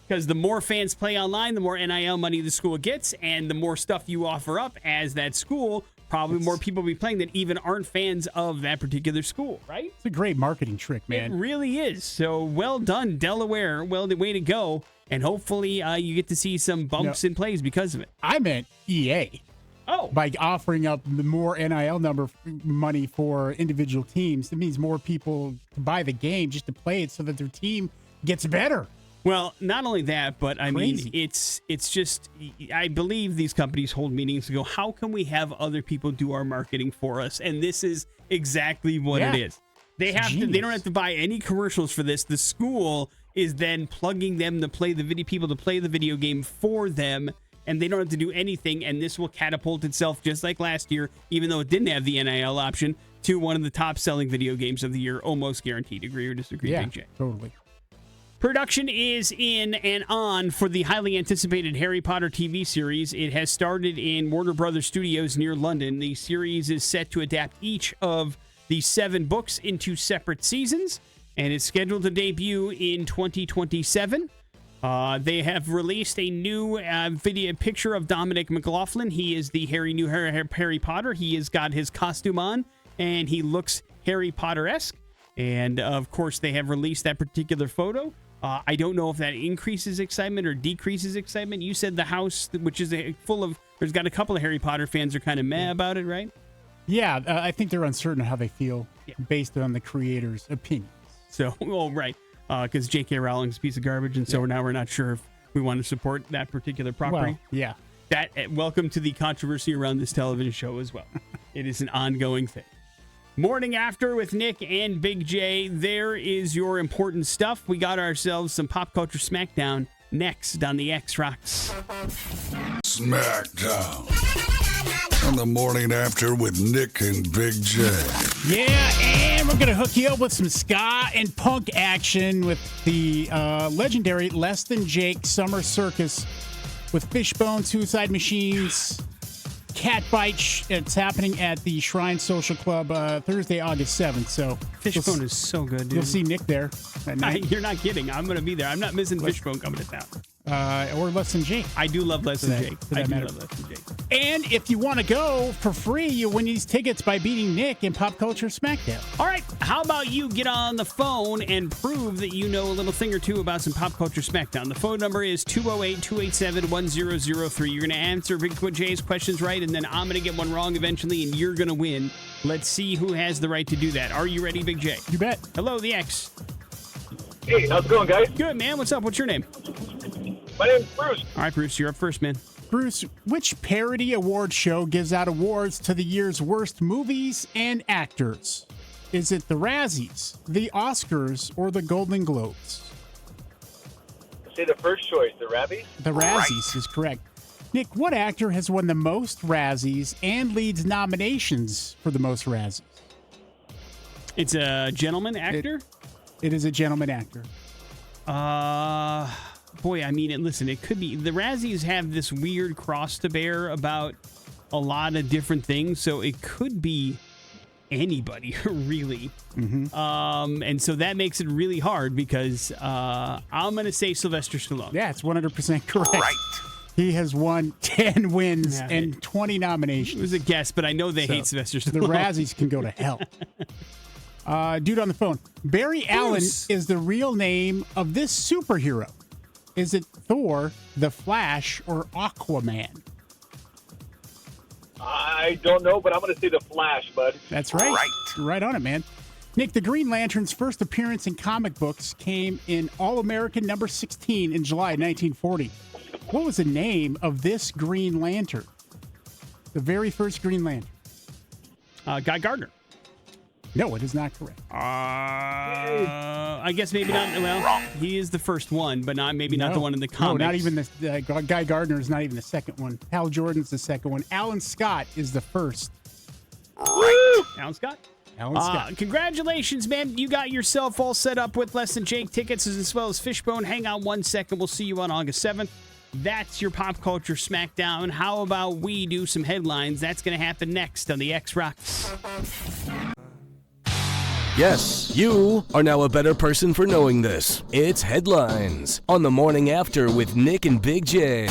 Because the more fans play online, the more NIL money the school gets, and the more stuff you offer up as that school, probably more people will be playing that even aren't fans of that particular school, right? It's a great marketing trick, man. It really is. So well done, Delaware. Well, the way to go. And hopefully you get to see some bumps in plays because of it. I meant EA. Oh. By offering up the more NIL money for individual teams, it means more people buy the game just to play it so that their team gets better. Well, not only that, but I Crazy. mean, it's just, I believe these companies hold meetings to go, how can we have other people do our marketing for us? And this is exactly what it is. They they don't have to buy any commercials for this. The school is then plugging them to play the people to play the video game for them, and they don't have to do anything. And this will catapult itself, just like last year, even though it didn't have the NIL option, to one of the top selling video games of the year, almost guaranteed. Agree or disagree, Yeah, Big J? totally. Production is in and on for the highly anticipated Harry Potter TV series. It has started in Warner Brothers Studios near London. The series is set to adapt each of the 7 books into separate seasons, and it's scheduled to debut in 2027. They have released a new video picture of Dominic McLaughlin. He is the new Harry Potter. He has got his costume on, and he looks Harry Potter-esque. And, of course, they have released that particular photo. I don't know if that increases excitement or decreases excitement. You said the house, which is there's got a couple of Harry Potter fans are kind of meh about it, right? Yeah, I think they're uncertain how they feel based on the creator's opinions. So, well, right, because J.K. Rowling's a piece of garbage, and so now we're not sure if we want to support that particular property. Well, yeah. Welcome to the controversy around this television show as well. It is an ongoing thing. Morning After with Nick and Big J. There is your important stuff. We got ourselves some Pop Culture Smackdown next on the X Rocks. Smackdown. On the Morning After with Nick and Big J. Yeah, and we're going to hook you up with some ska and punk action with the legendary Less Than Jake Summer Circus with Fishbone, Suicide Machines, Catbite. It's happening at the Shrine Social Club Thursday, August 7th. So Fishbone is so good, dude. You'll see Nick there. That night. You're not kidding. I'm going to be there. I'm not missing Fishbone coming to town. or Less Than Jake. I do love Less Than Jake. I do matter. love Less Than Jake. And if you want to go for free, you win these tickets by beating Nick in Pop Culture Smackdown. All right, how about you get on the phone and prove that you know a little thing or two about some Pop Culture Smackdown? The phone number is 208-287-1003. You're going to answer Big Jay's questions right, and then I'm going to get one wrong eventually, and you're going to win. Let's see who has the right to do that. Are you ready, Big J? You bet. Hello, the X. Hey, how's it going, guys? Good, man. What's up? What's your name? My name's Bruce. All right, Bruce, you're up first, man. Bruce, which parody award show gives out awards to the year's worst movies and actors? Is it the Razzies, the Oscars, or the Golden Globes? Say the first choice, the Razzies? The Razzies is correct. Nick, what actor has won the most Razzies and leads nominations for the most Razzies? It's a gentleman actor? It is a gentleman actor. Boy, I mean, listen, it could be. The Razzies have this weird cross to bear about a lot of different things, so it could be anybody, really. Mm-hmm. And so that makes it really hard because I'm going to say Sylvester Stallone. Yeah, it's 100% correct. Right. He has won 10 wins and 20 nominations. It was a guess, but I know they hate Sylvester Stallone. The Razzies can go to hell. Dude on the phone. Barry Allen is the real name of this superhero. Is it Thor, The Flash, or Aquaman? I don't know, but I'm going to say the Flash, bud. That's right. You're right on it, man. Nick, the Green Lantern's first appearance in comic books came in All-American number 16 in July 1940. What was the name of this Green Lantern? The very first Green Lantern. Guy Gardner. No, it is not correct. I guess maybe not. Well, he is the first one, but not the one in the comics. No, not even the Guy Gardner is not even the second one. Hal Jordan's the second one. Alan Scott is the first. Alan Scott? Alan Scott. Congratulations, man. You got yourself all set up with Less Than Jake tickets as well as Fishbone. Hang on 1 second. We'll see you on August 7th. That's your Pop Culture Smackdown. How about we do some headlines? That's going to happen next on the X Rocks. Yes, you are now a better person for knowing this. It's Headlines on the Morning After with Nick and Big J.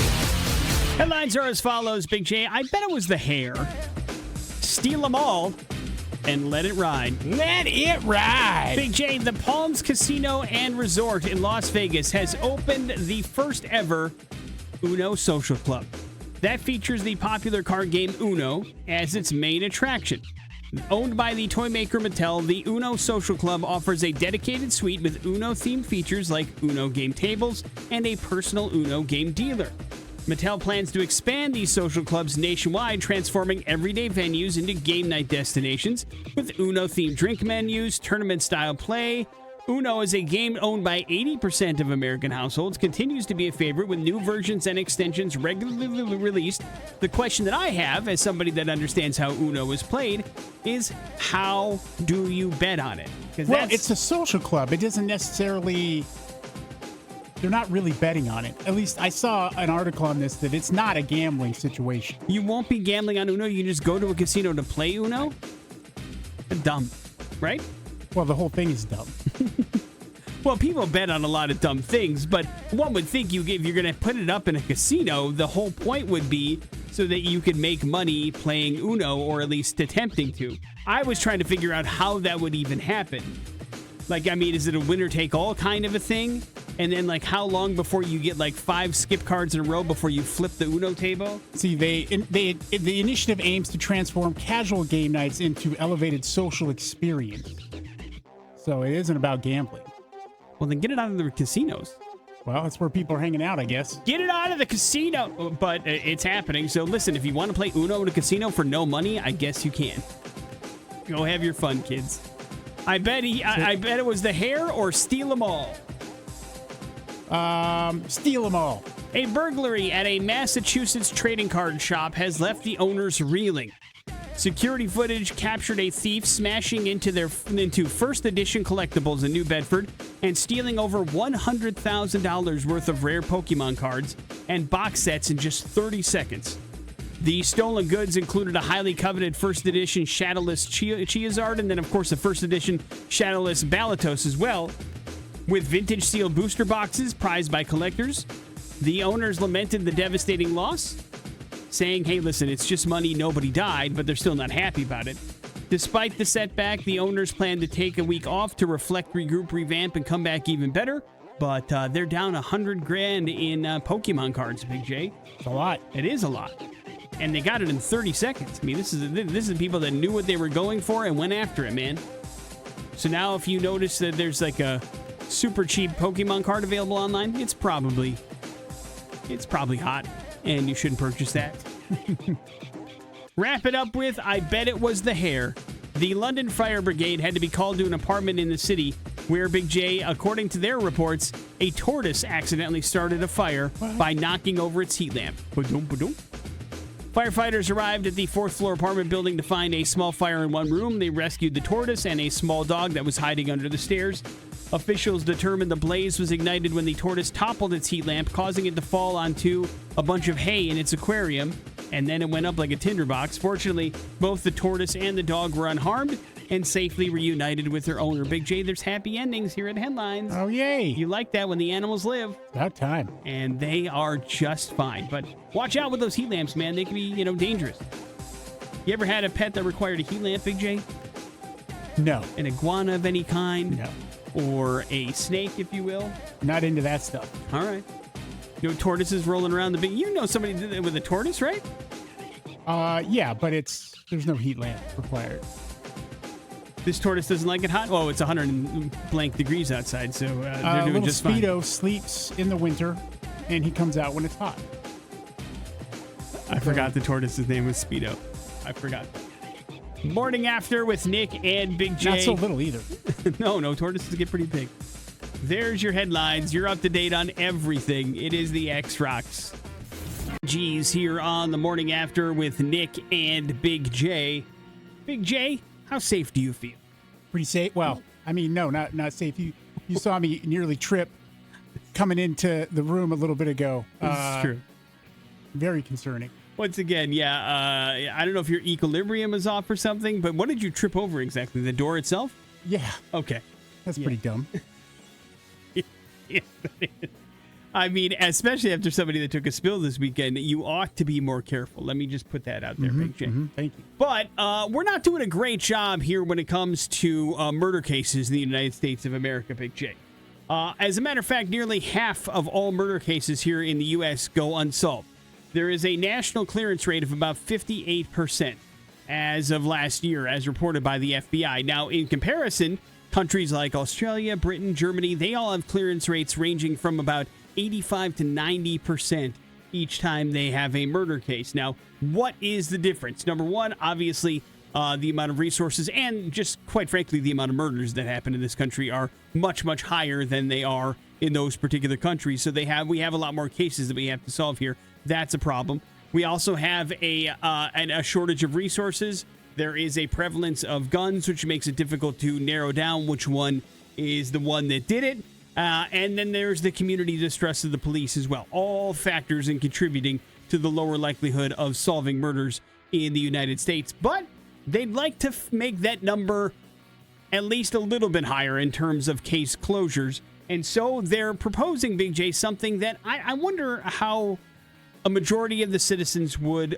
Headlines are as follows, Big J. I bet it was the hair. Steal them all and let it ride. Let it ride. Big J, the Palms Casino and Resort in Las Vegas has opened the first ever Uno Social Club. That features the popular card game Uno as its main attraction. Owned by the toy maker Mattel, the Uno Social Club offers a dedicated suite with Uno-themed features like Uno game tables and a personal Uno game dealer. Mattel plans to expand these social clubs nationwide, transforming everyday venues into game night destinations with Uno-themed drink menus, tournament-style play. Uno is a game owned by 80% of American households, continues to be a favorite with new versions and extensions regularly released. The question that I have, as somebody that understands how Uno is played, is how do you bet on it? Well, it's a social club. It doesn't necessarily... They're not really betting on it. At least I saw an article on this that it's not a gambling situation. You won't be gambling on Uno? You just go to a casino to play Uno? Dumb, right? Well, the whole thing is dumb. Well, people bet on a lot of dumb things, but one would think if you're going to put it up in a casino, the whole point would be so that you could make money playing Uno, or at least attempting to. I was trying to figure out how that would even happen. Like, I mean, is it a winner-take-all kind of a thing? And then, like, how long before you get, like, 5 skip cards in a row before you flip the Uno table? See, the initiative aims to transform casual game nights into elevated social experience. So it isn't about gambling. Well, then get it out of the casinos. Well, that's where people are hanging out, I guess. Get it out of the casino! But it's happening. So listen, if you want to play Uno in a casino for no money, I guess you can. Go have your fun, kids. I bet it was the hair or steal them all. Steal them all. A burglary at a Massachusetts trading card shop has left the owners reeling. Security footage captured a thief smashing into first edition collectibles in New Bedford and stealing over $100,000 worth of rare Pokemon cards and box sets in just 30 seconds. The stolen goods included a highly coveted first edition Shadowless Charizard and then, of course, a first edition Shadowless Balatos as well, with vintage sealed booster boxes prized by collectors. The owners lamented the devastating loss, saying, hey, listen, it's just money, nobody died, but they're still not happy about it. Despite the setback, the owners plan to take a week off to reflect, regroup, revamp, and come back even better. But they're down $100,000 in Pokemon cards, Big J. It's a lot. It is a lot. And they got it in 30 seconds. I mean, this is people that knew what they were going for and went after it, man. So now if you notice that there's like a super cheap Pokemon card available online, it's probably hot, and you shouldn't purchase that. Wrap it up with, I bet it was the hair. The London Fire Brigade had to be called to an apartment in the city where, Big J, according to their reports, a tortoise accidentally started a fire by knocking over its heat lamp. Firefighters arrived at the fourth-floor apartment building to find a small fire in one room. They rescued the tortoise and a small dog that was hiding under the stairs. Officials determined the blaze was ignited when the tortoise toppled its heat lamp, causing it to fall onto a bunch of hay in its aquarium, and then it went up like a tinderbox. Fortunately, both the tortoise and the dog were unharmed and safely reunited with their owner. Big J, there's happy endings here at Headlines. Oh, yay. You like that when the animals live. About time. And they are just fine. But watch out with those heat lamps, man. They can be, dangerous. You ever had a pet that required a heat lamp, Big J? No. An iguana of any kind? No. Or a snake, if you will? Not into that stuff. All right. Tortoises rolling around the big... You know somebody did that with a tortoise, right? Yeah, but there's no heat lamp required. This tortoise doesn't like it hot? Oh, it's 100 and blank degrees outside, so they're doing just fine. Speedo sleeps in the winter, and he comes out when it's hot. I forgot the tortoise's name was Speedo. I forgot. Morning After with Nick and Big J. Not so little either. No, tortoises get pretty big. There's your headlines. You're up to date on everything. It is the X-Rocks. G's here on the Morning After with Nick and Big J. Big J, how safe do you feel? Pretty safe. Well, I mean, no, not safe. You saw me nearly trip coming into the room a little bit ago. This is true. Very concerning. Once again, yeah, I don't know if your equilibrium is off or something, but what did you trip over exactly? The door itself? Yeah. Okay. That's pretty dumb. Yeah, I mean, especially after somebody that took a spill this weekend, you ought to be more careful. Let me just put that out there, Big J. Thank you. But we're not doing a great job here when it comes to murder cases in the United States of America, Big J. As a matter of fact, nearly half of all murder cases here in the U.S. go unsolved. There is a national clearance rate of about 58% as of last year, as reported by the FBI. Now, in comparison, countries like Australia, Britain, Germany, they all have clearance rates ranging from about 85 to 90% each time they have a murder case. Now, what is the difference? Number one, obviously, the amount of resources and just, quite frankly, the amount of murders that happen in this country are much, much higher than they are in those particular countries. So we have a lot more cases that we have to solve here. That's a problem. We also have a shortage of resources. There is a prevalence of guns, which makes it difficult to narrow down which one is the one that did it. And then there's the community distrust of the police as well. All factors in contributing to the lower likelihood of solving murders in the United States. But they'd like to make that number at least a little bit higher in terms of case closures. And so they're proposing, Big J, something that I wonder how a majority of the citizens would,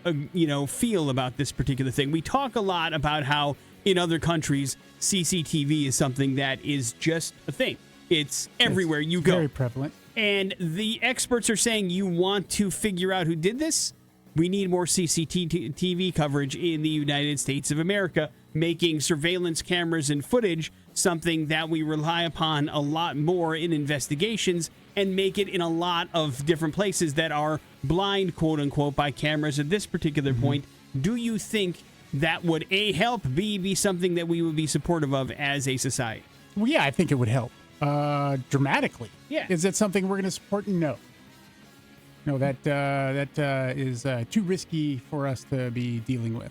feel about this particular thing. We talk a lot about how in other countries, CCTV is something that is just a thing. It's everywhere you go. Very prevalent. And the experts are saying you want to figure out who did this. We need more CCTV coverage in the United States of America, making surveillance cameras and footage something that we rely upon a lot more in investigations and make it in a lot of different places that are blind, quote unquote, by cameras at this particular point. Do you think that would A, help, B, be something that we would be supportive of as a society? Well, yeah, I think it would help dramatically. Yeah. Is that something we're going to support? No. No, that is too risky for us to be dealing with.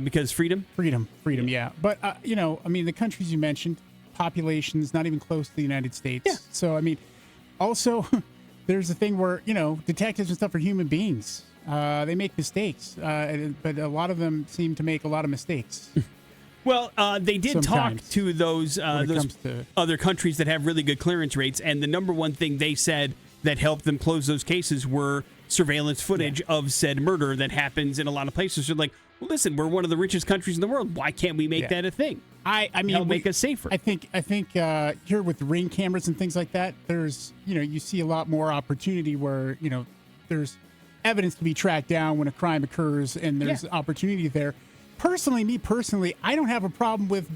Because freedom? Freedom, yeah. But, the countries you mentioned, populations not even close to the United States. Yeah. So, also, there's a thing where, detectives and stuff are human beings. They make mistakes, but a lot of them seem to make a lot of mistakes. Well, they did Sometimes. talk to those other countries that have really good clearance rates, and the number one thing they said that helped them close those cases were surveillance footage of said murder that happens in a lot of places. They're like, well, listen, we're one of the richest countries in the world. Why can't we make that a thing? I mean, help make us safer. I think here with Ring cameras and things like that, there's, you see a lot more opportunity where, there's evidence to be tracked down when a crime occurs, and there's opportunity there. Me personally, I don't have a problem with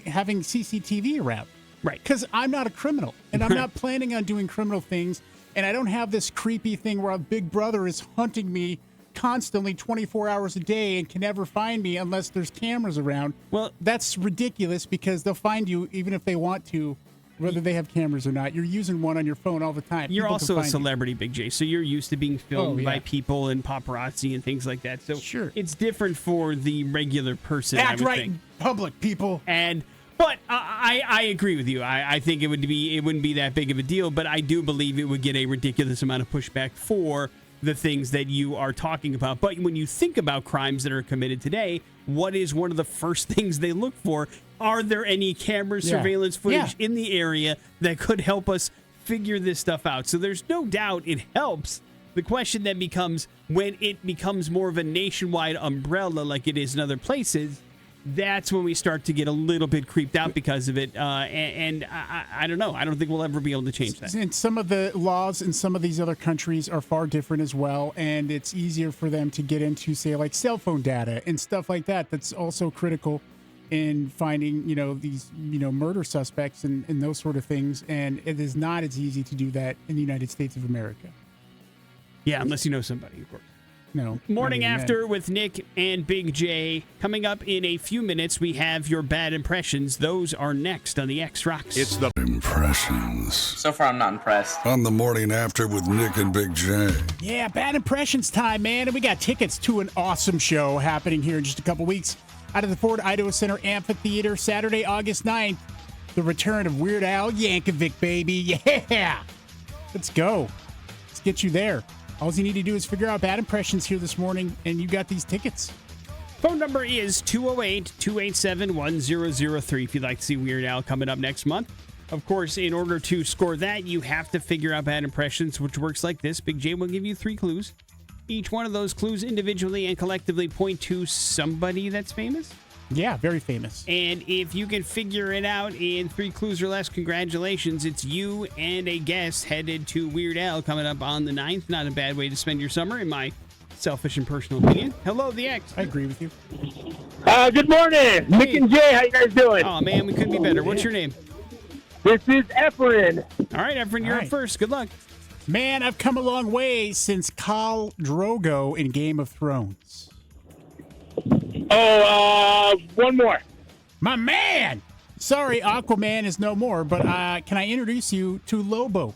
having CCTV around. Right. Because I'm not a criminal, and I'm not planning on doing criminal things, and I don't have this creepy thing where a big brother is hunting me constantly 24 hours a day and can never find me unless there's cameras around. Well, that's ridiculous because they'll find you even if they want to, whether they have cameras or not. You're using one on your phone all the time. You're People also a can find celebrity, Big J, so you're used to being filmed by people and paparazzi and things like that. So Sure. it's different for the regular person. Act I would right think. in public, people. But I agree with you. I think it wouldn't be that big of a deal, but I do believe it would get a ridiculous amount of pushback for the things that you are talking about. But when you think about crimes that are committed today, what is one of the first things they look for? Are there any camera surveillance footage in the area that could help us figure this stuff out? So there's no doubt it helps. The question then becomes, when it becomes more of a nationwide umbrella like it is in other places, that's when we start to get a little bit creeped out because of it. And I don't know. I don't think we'll ever be able to change that. And some of the laws in some of these other countries are far different as well. And it's easier for them to get into, say, like cell phone data and stuff like that. That's also critical in finding, these, murder suspects and those sort of things. And it is not as easy to do that in the United States of America. Yeah, unless you know somebody, of course. No. Morning After with Nick and Big J. Coming up in a few minutes, we have your bad impressions. Those are next on the X Rocks. It's the impressions. So far, I'm not impressed. On the Morning After with Nick and Big J. Yeah, bad impressions time, man. And we got tickets to an awesome show happening here in just a couple weeks out of the Ford Idaho Center Amphitheater, Saturday, August 9th. The return of Weird Al Yankovic, baby. Yeah. Let's go. Let's get you there. All you need to do is figure out bad impressions here this morning, and you got these tickets. Phone number is 208-287-1003 if you'd like to see Weird Al coming up next month. Of course, in order to score that, you have to figure out bad impressions, which works like this. Big J will give you 3 clues. Each one of those clues individually and collectively point to somebody that's famous. Yeah, very famous. And if you can figure it out in 3 clues or less, congratulations. It's you and a guest headed to Weird Al coming up on the 9th. Not a bad way to spend your summer, in my selfish and personal opinion. Hello, the X. I agree with you. Good morning. Nick and Jay, how you guys doing? Oh, man, we could be better. What's your name? This is Efren. All right, Efren, you're up first. Good luck. Man, I've come a long way since Khal Drogo in Game of Thrones. One more. My man! Sorry, Aquaman is no more, but can I introduce you to Lobo?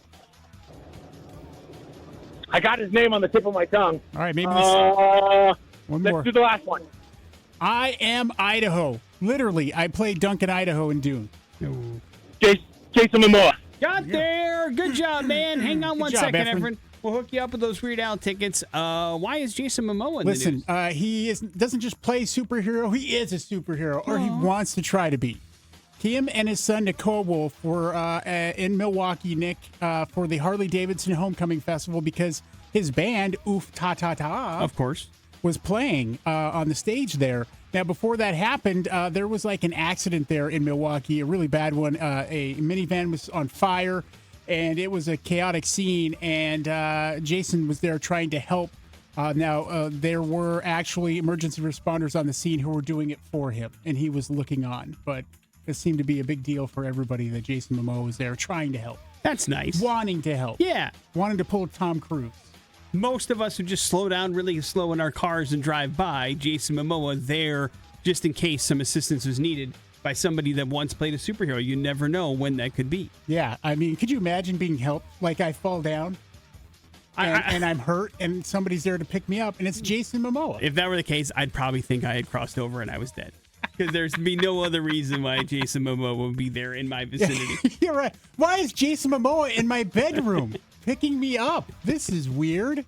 I got his name on the tip of my tongue. All right, maybe one more. Let's do the last one. I am Idaho. Literally, I played Duncan Idaho in Dune. Jason Momoa. Got there. Good job, man. Hang on one second, Efren. Efren. We'll hook you up with those Weird Al tickets. Why is Jason Momoa in the news? Listen, he doesn't just play superhero. He is a superhero, or he wants to try to be. Him and his son, Nicole Wolf, were in Milwaukee, Nick, for the Harley-Davidson Homecoming Festival because his band, Oof Ta Ta Ta, of course, was playing on the stage there. Now, before that happened, there was like an accident there in Milwaukee, a really bad one. A minivan was on fire, and it was a chaotic scene, and Jason was there trying to help. Now, there were actually emergency responders on the scene who were doing it for him, and he was looking on. But it seemed to be a big deal for everybody that Jason Momoa was there trying to help. That's nice. Wanting to help. Yeah. Wanting to pull Tom Cruise. Most of us would just slow down really slow in our cars and drive by. Jason Momoa there just in case some assistance was needed by somebody that once played a superhero. You never know when that could be. Yeah, I mean, could you imagine being helped? Like I fall down and I'm hurt and somebody's there to pick me up and it's Jason Momoa. If that were the case, I'd probably think I had crossed over and I was dead. Because there's be no other reason why Jason Momoa would be there in my vicinity. You're right. Why is Jason Momoa in my bedroom picking me up? This is weird.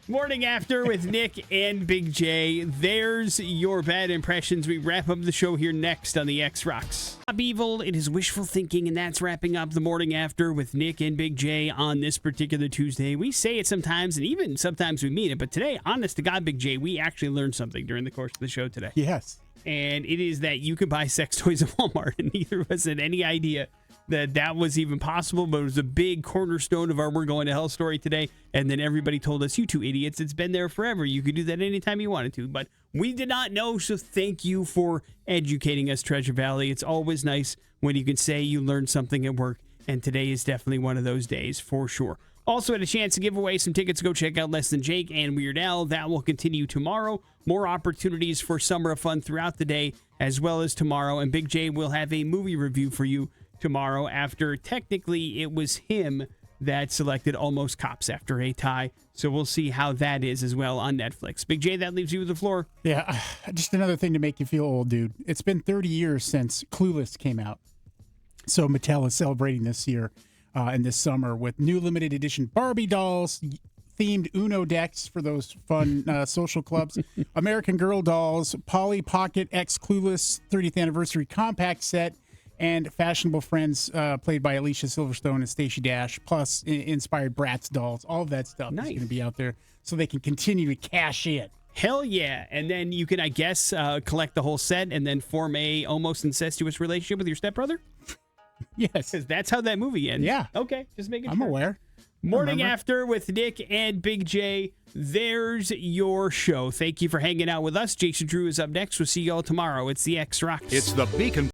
Morning After with Nick and Big J. There's your bad impressions. We wrap up the show here next on the X Rocks. Stop evil, it is wishful thinking, and that's wrapping up the Morning After with Nick and Big J on this particular Tuesday. We say it sometimes, and even sometimes we mean it, but today, honest to God, Big J, we actually learned something during the course of the show today. Yes. And it is that you can buy sex toys at Walmart, and neither of us had any idea that was even possible, but it was a big cornerstone of our We're Going to Hell story today. And then everybody told us, you two idiots, it's been there forever. You could do that anytime you wanted to. But we did not know, so thank you for educating us, Treasure Valley. It's always nice when you can say you learned something at work, and today is definitely one of those days for sure. Also had a chance to give away some tickets. Go check out Less Than Jake and Weird Al. That will continue tomorrow. More opportunities for Summer of Fun throughout the day as well as tomorrow. And Big J will have a movie review for you tomorrow after technically it was him that selected Almost Cops after a tie. So we'll see how that is as well on Netflix. Big J, that leaves you with the floor. Yeah, just another thing to make you feel old, dude. It's been 30 years since Clueless came out. So Mattel is celebrating this year and this summer with new limited edition Barbie dolls, themed Uno decks for those fun social clubs, American Girl dolls, Polly Pocket X Clueless 30th anniversary compact set, and fashionable friends played by Alicia Silverstone and Stacey Dash, plus inspired Bratz dolls. All of that stuff is going to be out there so they can continue to cash in. Hell yeah. And then you can, I guess, collect the whole set and then form a almost incestuous relationship with your stepbrother? Yes. Because that's how that movie ends. Yeah. Okay, just making sure. I'm aware. Morning After with Nick and Big J. There's your show. Thank you for hanging out with us. Jason Drew is up next. We'll see you all tomorrow. It's the X Rocks. It's the Beacon